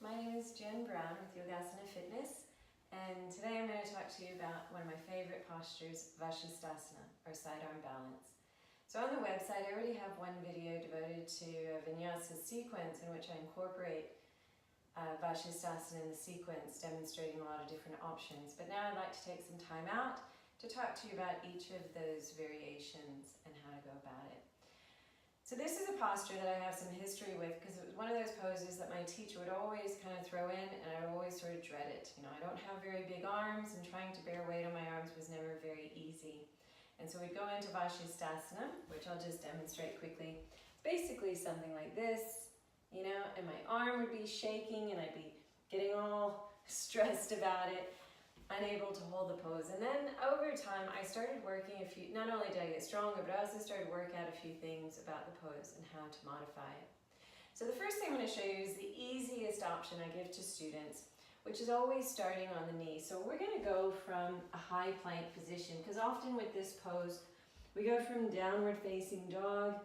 My name is Jen Brown with Yogasana Fitness, and today I'm going to talk to you about one of my favorite postures, Vasisthasana, or sidearm balance. So on the website I already have one video devoted to a vinyasa sequence in which I incorporate Vasisthasana in the sequence, demonstrating a lot of different options. But now I'd like to take some time out to talk to you about each of those variations and how to go about it. So this is a posture that I have some history with because it was one of those poses that my teacher would always kind of throw in, and I would always sort of dread it. You know, I don't have very big arms, and trying to bear weight on my arms was never very easy. And so we'd go into Vasisthasana, which I'll just demonstrate quickly. It's basically something like this, you know, and my arm would be shaking and I'd be getting all stressed about it, unable to hold the pose. And then over time I started working not only did I get stronger, but I also started working out a few things about the pose and how to modify it. So the first thing I'm going to show you is the easiest option I give to students, which is always starting on the knee. So we're going to go from a high plank position, because often with this pose we go from downward facing dog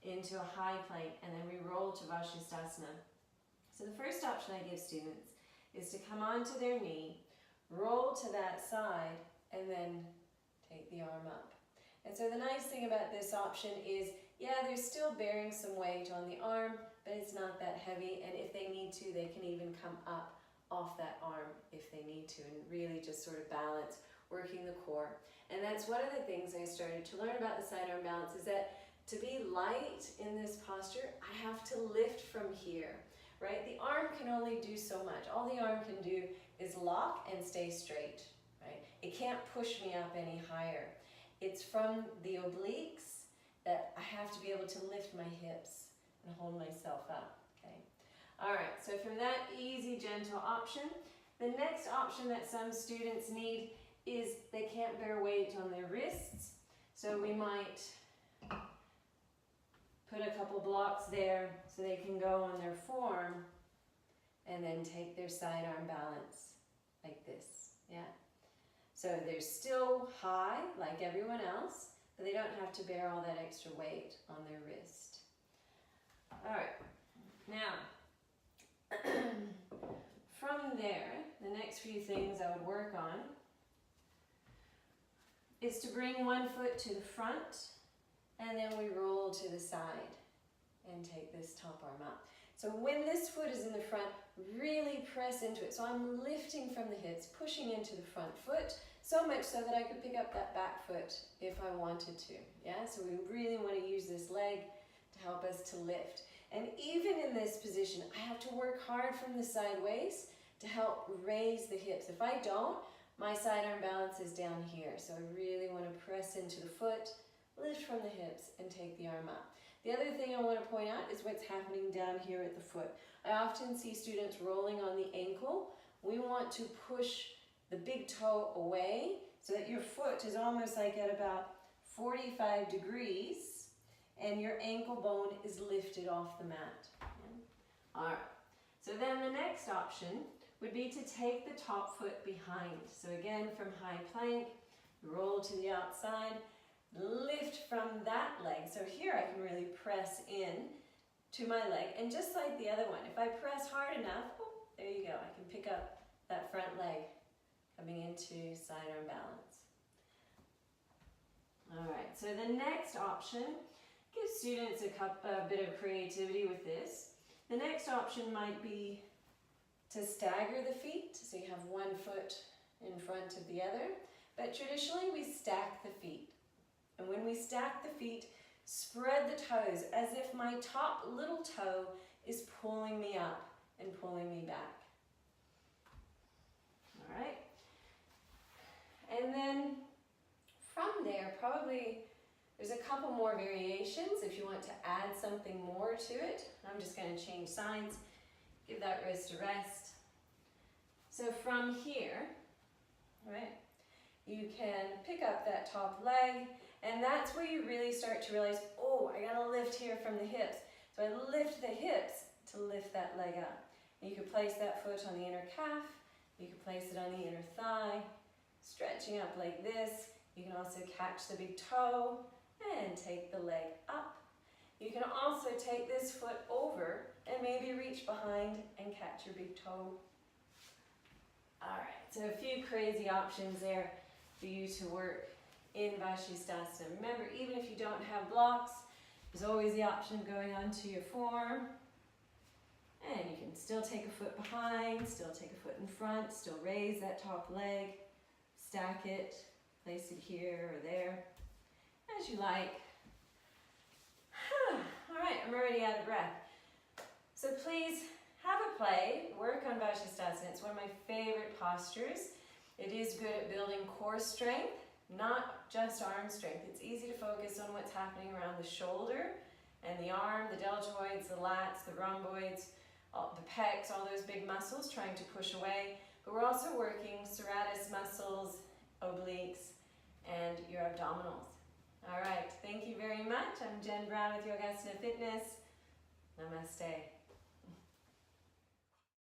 into a high plank and then we roll to Vasisthasana. So the first option I give students is to come onto their knee, roll to that side, and then take the arm up. And so the nice thing about this option is, yeah, they're still bearing some weight on the arm, but it's not that heavy, and if they need to, they can even come up off that arm if they need to, and really just sort of balance, working the core. And that's one of the things I started to learn about the sidearm balance, is that to be light in this posture, I have to lift from here, right? The arm can only do so much. All the arm can do is lock and stay straight, right? It can't push me up any higher. It's from the obliques that I have to be able to lift my hips and hold myself up, okay? All right, so from that easy, gentle option, the next option that some students need is they can't bear weight on their wrists, so we might put a couple blocks there so they can go on their form and then take their sidearm balance like this, yeah? So they're still high like everyone else, but they don't have to bear all that extra weight on their wrist. All right, now, from there, the next few things I would work on is to bring one foot to the front, and then we roll to the side and take this top arm up. So when this foot is in the front, really press into it. So I'm lifting from the hips, pushing into the front foot, so much so that I could pick up that back foot if I wanted to. Yeah, so we really want to use this leg to help us to lift. And even in this position, I have to work hard from the sideways to help raise the hips. If I don't, my sidearm balance is down here. So I really want to press into the foot, lift from the hips, and take the arm up. The other thing I want to point out is what's happening down here at the foot. I often see students rolling on the ankle. We want to push the big toe away so that your foot is almost like at about 45 degrees and your ankle bone is lifted off the mat. All right, so then the next option would be to take the top foot behind. So again, from high plank, roll to the outside, lift from that leg. So here I can really press in to my leg, and just like the other one, if I press hard enough, oh, there you go, I can pick up that front leg coming into sidearm balance. All right, so the next option gives students a bit of creativity with this. The next option might be to stagger the feet, so you have one foot in front of the other, but traditionally we stack the feet. And when we stack the feet, spread the toes as if my top little toe is pulling me up and pulling me back. All right. And then from there, probably there's a couple more variations if you want to add something more to it. I'm just going to change sides, give that wrist a rest. So from here, right, you can pick up that top leg, and that's where you really start to realize, oh, I gotta lift here from the hips. So I lift the hips to lift that leg up. And you could place that foot on the inner calf, you could place it on the inner thigh, stretching up like this. You can also catch the big toe and take the leg up. You can also take this foot over and maybe reach behind and catch your big toe. All right, so a few crazy options there for you to work in Vasisthasana. Remember, even if you don't have blocks, there's always the option of going onto your form. And you can still take a foot behind, still take a foot in front, still raise that top leg, stack it, place it here or there, as you like. All right, I'm already out of breath. So please have a play, work on Vasisthasana. It's one of my favorite postures. It is good at building core strength, not just arm strength. It's easy to focus on what's happening around the shoulder and the arm, the deltoids, the lats, the rhomboids, the pecs, all those big muscles trying to push away. But we're also working serratus muscles, obliques, and your abdominals. All right, thank you very much. I'm Jen Brown with Yogasana Fitness. Namaste.